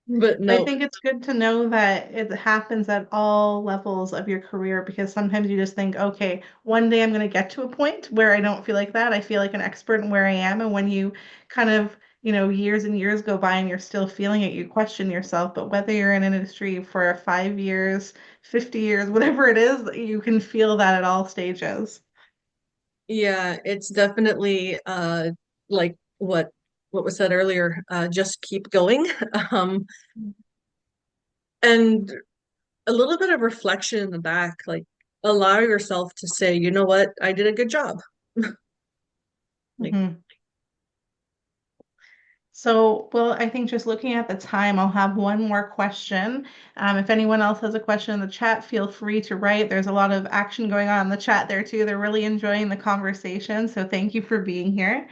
But I no, think it's good to know that it happens at all levels of your career because sometimes you just think, okay, one day I'm going to get to a point where I don't feel like that. I feel like an expert in where I am. And when you kind of, years and years go by and you're still feeling it, you question yourself. But whether you're in an industry for 5 years, 50 years, whatever it is, you can feel that at all stages. yeah, it's definitely like what was said earlier, just keep going. Um, and a little bit of reflection in the back, like allow yourself to say, you know what, I did a good job. Like, Mhm. So, well, I think just looking at the time, I'll have one more question. If anyone else has a question in the chat, feel free to write. There's a lot of action going on in the chat there too. They're really enjoying the conversation. So thank you for being here.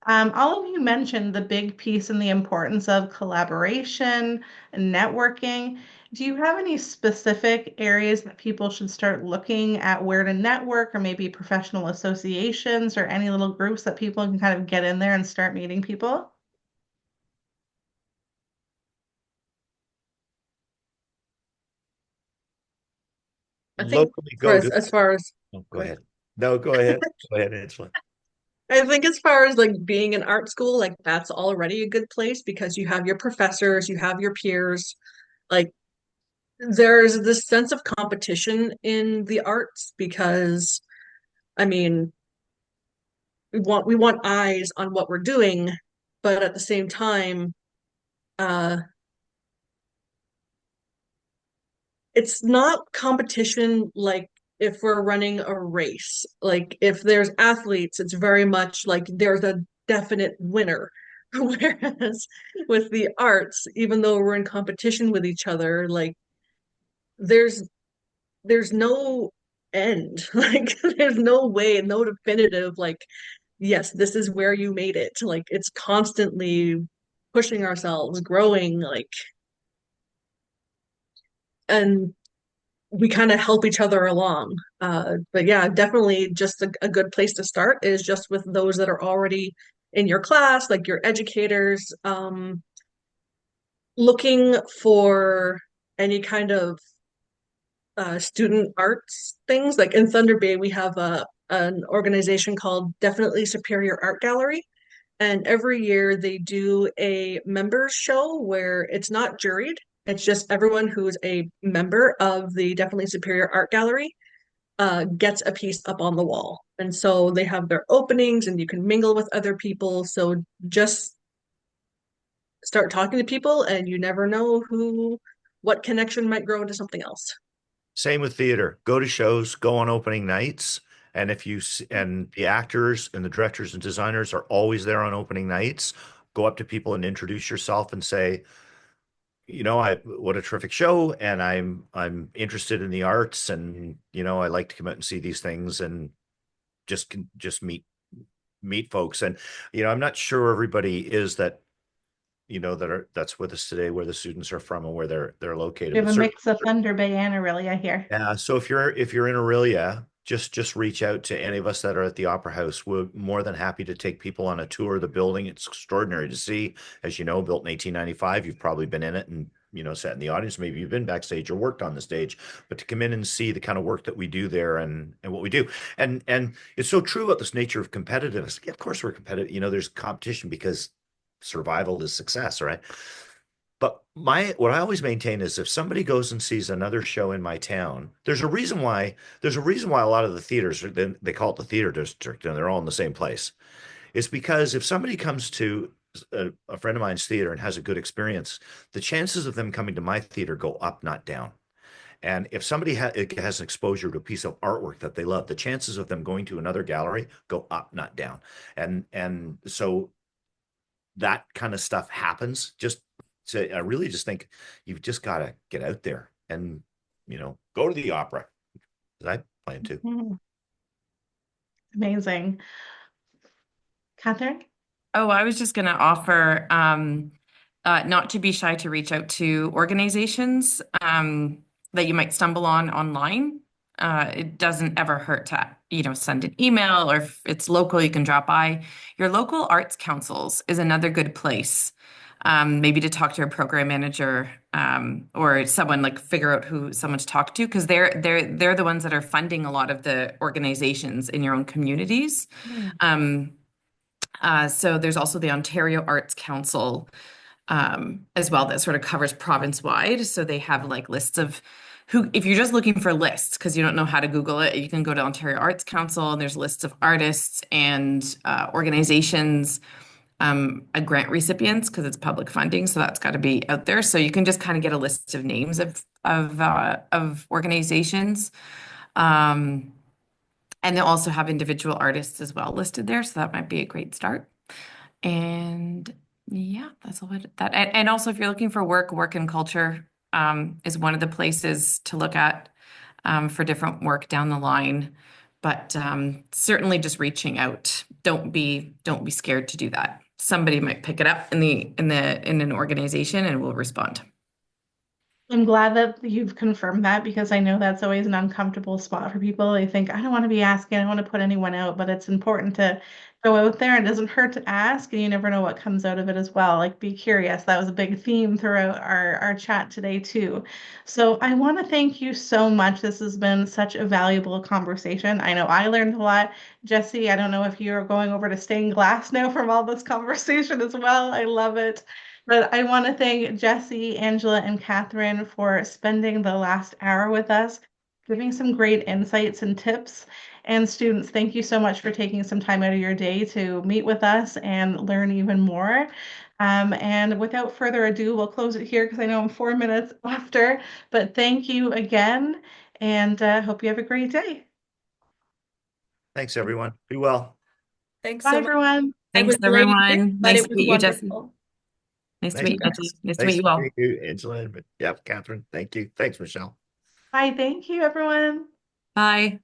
All of you mentioned the big piece and the importance of collaboration and networking. Do you have any specific areas that people should start looking at where to network, or maybe professional associations or any little groups that people can kind of get in there and start meeting people? I think Locally, for go to. as far as Oh, go go ahead. ahead. No, go ahead. Go ahead, Angela. I think as far as like being in art school, like that's already a good place because you have your professors, you have your peers. Like there's this sense of competition in the arts because I mean, we want eyes on what we're doing, but at the same time, uh it's not competition like if we're running a race. Like if there's athletes, it's very much like there's a definite winner. Whereas with the arts, even though we're in competition with each other, like there's there's no end. Like there's no way, no definitive like yes, this is where you made it. Like it's constantly pushing ourselves, growing, like and we kind of help each other along. But yeah, definitely just a good place to start is just with those that are already in your class, like your educators, looking for any kind of student arts things. Like in Thunder Bay, we have an organization called Definitely Superior Art Gallery. And every year they do a members show where it's not juried. It's just everyone who's a member of the Definitely Superior Art Gallery gets a piece up on the wall. And so they have their openings and you can mingle with other people. So just start talking to people and you never know what connection might grow into something else. Same with theater. Go to shows, go on opening nights, and and the actors and the directors and designers are always there on opening nights. Go up to people and introduce yourself and say, I what a terrific show, and I'm interested in the arts, and I like to come out and see these things and just meet folks. And I'm not sure everybody is that that's with us today, where the students are from and where they're We located, have but a certainly. mix of Thunder Bay and Aurelia here. Yeah, so if you're in Aurelia, just reach out to any of us that are at the Opera House. We're more than happy to take people on a tour of the building. It's extraordinary to see. As you know, built in 1895. You've probably been in it and sat in the audience. Maybe you've been backstage or worked on the stage, but to come in and see the kind of work that we do there and what we do. And it's so true about this nature of competitiveness. Yeah, of course we're competitive. There's competition because survival is success, right? But what I always maintain is if somebody goes and sees another show in my town, there's a reason why a lot of the theaters they call it the theater district and they're all in the same place. It's because if somebody comes to a friend of mine's theater and has a good experience, the chances of them coming to my theater go up, not down. And if somebody has an exposure to a piece of artwork that they love, the chances of them going to another gallery go up, not down. And so that kind of stuff happens. I really just think you've just got to get out there and go to the opera. I plan to. Mhm. Amazing. Catherine? Oh, I was just going to offer not to be shy to reach out to organizations that you might stumble on online. It doesn't ever hurt to, send an email, or if it's local, you can drop by. Your local arts councils is another good place. Maybe to talk to your program manager or someone, like figure out who someone to talk to, because they're the ones that are funding a lot of the organizations in your own communities. Mm. Um, so there's also the Ontario Arts Council as well that sort of covers province-wide. So they have like lists of who, if you're just looking for lists because you don't know how to Google it, you can go to Ontario Arts Council and there's lists of artists and organizations, grant recipients because it's public funding. So that's got to be out there. So you can just kind of get a list of names of organizations. Um, and they'll also have individual artists as well listed there. So that might be a great start. And Yeah, that's all it, that and also if you're looking for work, work and culture is one of the places to look at for different work down the line. But certainly just reaching out. Don't be scared to do that. Somebody might pick it up in an organization and will respond. I'm glad that you've confirmed that because I know that's always an uncomfortable spot for people. They think, I don't want to be asking, I don't want to put anyone out, but it's important to go out there and it doesn't hurt to ask, and you never know what comes out of it as well. Like, be curious. That was a big theme throughout our chat today, too. So I want to thank you so much. This has been such a valuable conversation. I know I learned a lot. Jesse, I don't know if you're going over to stained glass now from all this conversation as well. I love it. But I want to thank Jesse, Angela, and Catherine for spending the last hour with us, giving some great insights and tips. And students, thank you so much for taking some time out of your day to meet with us and learn even more. And without further ado, we'll close it here because I know I'm 4 minutes after. But thank you again, and hope you have a great day. Thanks, everyone. Be well. Thanks Bye, so much. everyone. I Thanks, was late here, everyone. but Nice it to was meet you, Jesse. wonderful. Nice to Thanks. meet you, Jesse. Nice to meet Nice you to all. meet you, Angela. Yep, Catherine. Thank you. Thanks, Michelle. Bye. Thank you, everyone. Bye.